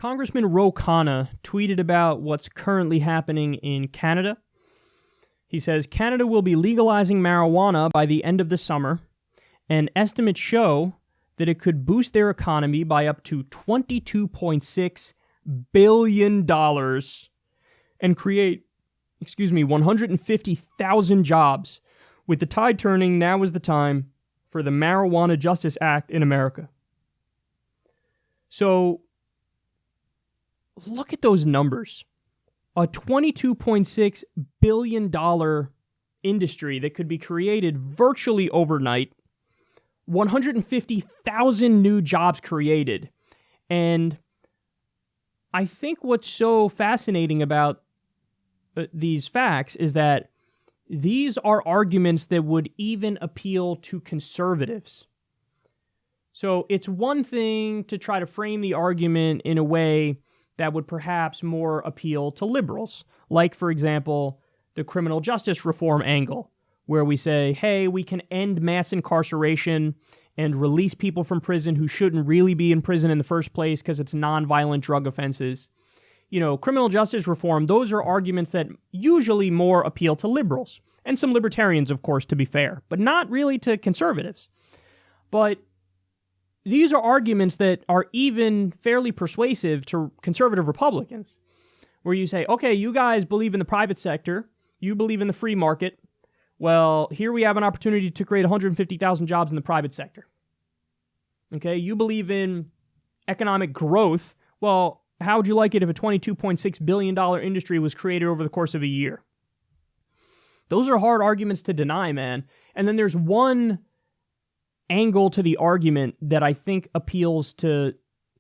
Congressman Ro Khanna tweeted about what's currently happening in Canada. He says, Canada will be legalizing marijuana by the end of the summer, and estimates show that it could boost their economy by up to $22.6 billion and create, 150,000 jobs. With the tide turning, now is the time for the Marijuana Justice Act in America. So, look at those numbers. A $22.6 billion industry that could be created virtually overnight, 150,000 new jobs created. And I think what's so fascinating about these facts is that these are arguments that would even appeal to conservatives. So it's one thing to try to frame the argument in a way that would perhaps more appeal to liberals, like, for example, the criminal justice reform angle, where we say, hey, we can end mass incarceration and release people from prison who shouldn't really be in prison in the first place because it's nonviolent drug offenses. You know, criminal justice reform, those are arguments that usually more appeal to liberals, and some libertarians, of course, to be fair, but not really to conservatives. But these are arguments that are even fairly persuasive to conservative Republicans, where you say, okay, you guys believe in the private sector, you believe in the free market. Well, here we have an opportunity to create 150,000 jobs in the private sector. Okay, you believe in economic growth. Well, how would you like it if a $22.6 billion industry was created over the course of a year? Those are hard arguments to deny, man. And then there's one angle to the argument that I think appeals to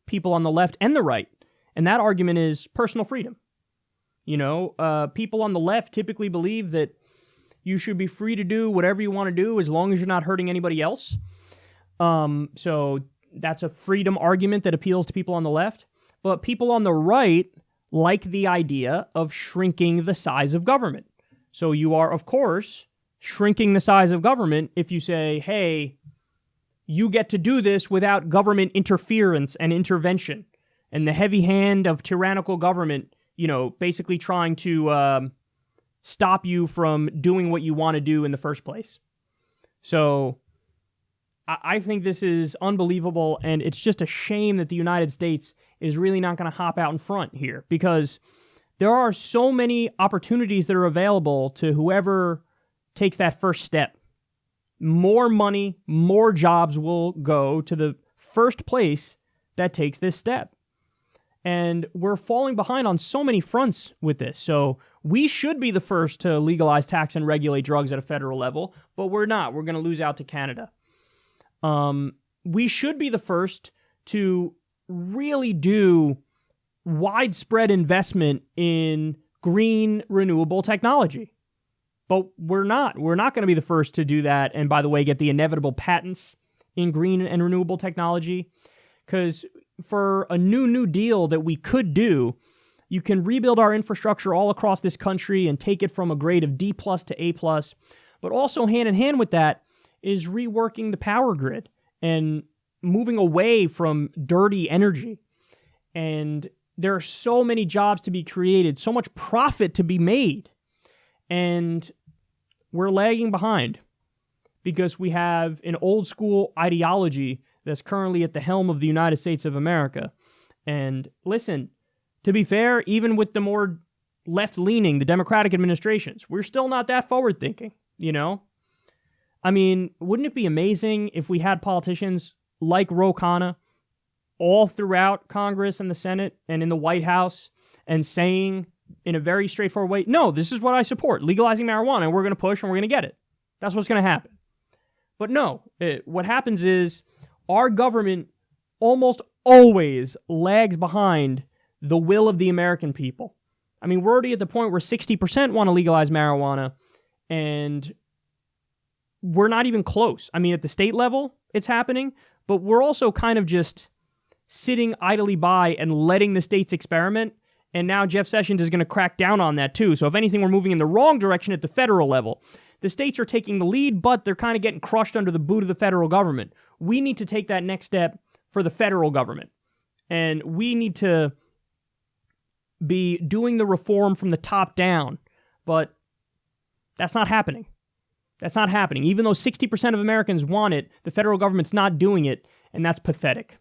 people on the left and the right, and that argument is personal freedom. You know, people on the left typically believe that you should be free to do whatever you want to do as long as you're not hurting anybody else. So that's a freedom argument that appeals to people on the left. But people on the right like the idea of shrinking the size of government. So you are, of course, shrinking the size of government if you say, hey, you get to do this without government interference and intervention and the heavy hand of tyrannical government, you know, basically trying to stop you from doing what you want to do in the first place. So I think this is unbelievable, and it's just a shame that the United States is really not going to hop out in front here, because there are so many opportunities that are available to whoever takes that first step. More money, more jobs will go to the first place that takes this step. And we're falling behind on so many fronts with this. So we should be the first to legalize, tax, and regulate drugs at a federal level, but we're not. We're going to lose out to Canada. We should be the first to really do widespread investment in green renewable technology. But we're not. We're not going to be the first to do that. And by the way, get the inevitable patents in green and renewable technology. Because for a new deal that we could do, you can rebuild our infrastructure all across this country and take it from a grade of D+ to A+. But also hand in hand with that is reworking the power grid and moving away from dirty energy. And there are so many jobs to be created, so much profit to be made. And we're lagging behind because we have an old school ideology that's currently at the helm of the United States of America. And listen, to be fair, even with the more left-leaning, the Democratic administrations, we're still not that forward-thinking, you know? I mean, wouldn't it be amazing if we had politicians like Ro Khanna all throughout Congress and the Senate and in the White House and saying in a very straightforward way, no, this is what I support, legalizing marijuana, and we're going to push and we're going to get it. That's what's going to happen. But no, what happens is our government almost always lags behind the will of the American people. I mean, we're already at the point where 60% want to legalize marijuana, and we're not even close. I mean, at the state level, it's happening, but we're also kind of just sitting idly by and letting the states experiment. And now Jeff Sessions is going to crack down on that too. So if anything, we're moving in the wrong direction at the federal level. The states are taking the lead, but they're kind of getting crushed under the boot of the federal government. We need to take that next step for the federal government. And we need to be doing the reform from the top down, but that's not happening. That's not happening. Even though 60% of Americans want it, the federal government's not doing it, and that's pathetic.